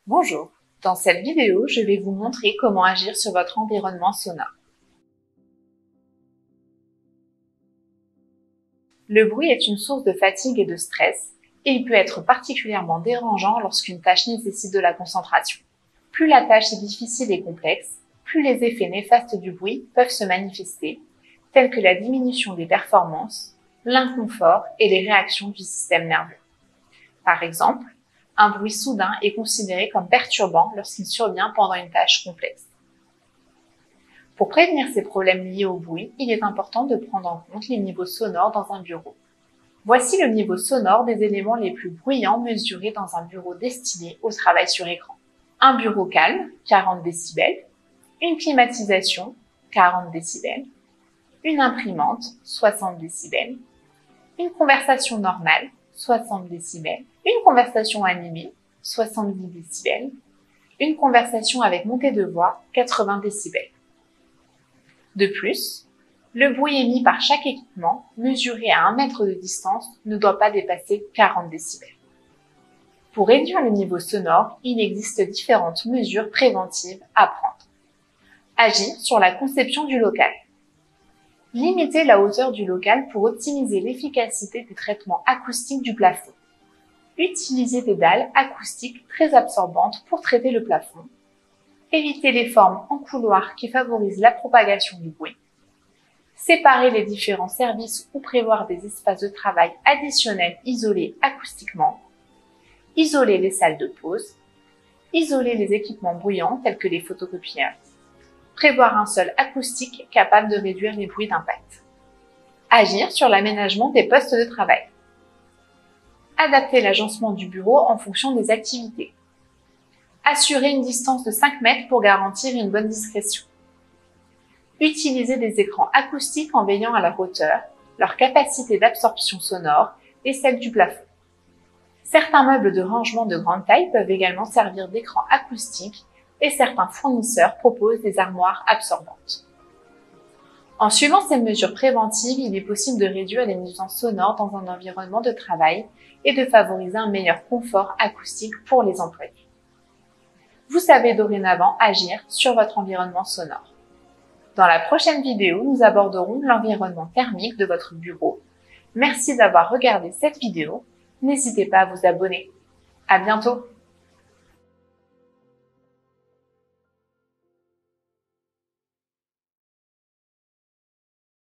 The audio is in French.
Bonjour, dans cette vidéo, je vais vous montrer comment agir sur votre environnement sonore. Le bruit est une source de fatigue et de stress, et il peut être particulièrement dérangeant lorsqu'une tâche nécessite de la concentration. Plus la tâche est difficile et complexe, plus les effets néfastes du bruit peuvent se manifester, tels que la diminution des performances, l'inconfort et les réactions du système nerveux. Par exemple, un bruit soudain est considéré comme perturbant lorsqu'il survient pendant une tâche complexe. Pour prévenir ces problèmes liés au bruit, il est important de prendre en compte les niveaux sonores dans un bureau. Voici le niveau sonore des éléments les plus bruyants mesurés dans un bureau destiné au travail sur écran. Un bureau calme, 40 décibels. Une climatisation, 40 décibels. Une imprimante, 60 décibels. Une conversation normale, 60 décibels. Une conversation animée, 70 décibels. Une conversation avec montée de voix, 80 décibels. De plus, le bruit émis par chaque équipement, mesuré à 1 mètre de distance, ne doit pas dépasser 40 décibels. Pour réduire le niveau sonore, il existe différentes mesures préventives à prendre. Agir sur la conception du local. Limiter la hauteur du local pour optimiser l'efficacité des traitements acoustiques du plafond. Utiliser des dalles acoustiques très absorbantes pour traiter le plafond. Éviter les formes en couloir qui favorisent la propagation du bruit. Séparer les différents services ou prévoir des espaces de travail additionnels isolés acoustiquement. Isoler les salles de pause. Isoler les équipements bruyants tels que les photocopieurs. Prévoir un sol acoustique capable de réduire les bruits d'impact. Agir sur l'aménagement des postes de travail. Adapter l'agencement du bureau en fonction des activités. Assurer une distance de 5 mètres pour garantir une bonne discrétion. Utiliser des écrans acoustiques en veillant à leur hauteur, leur capacité d'absorption sonore et celle du plafond. Certains meubles de rangement de grande taille peuvent également servir d'écran acoustique et certains fournisseurs proposent des armoires absorbantes. En suivant ces mesures préventives, il est possible de réduire les nuisances sonores dans un environnement de travail et de favoriser un meilleur confort acoustique pour les employés. Vous savez dorénavant agir sur votre environnement sonore. Dans la prochaine vidéo, nous aborderons l'environnement thermique de votre bureau. Merci d'avoir regardé cette vidéo. N'hésitez pas à vous abonner. À bientôt!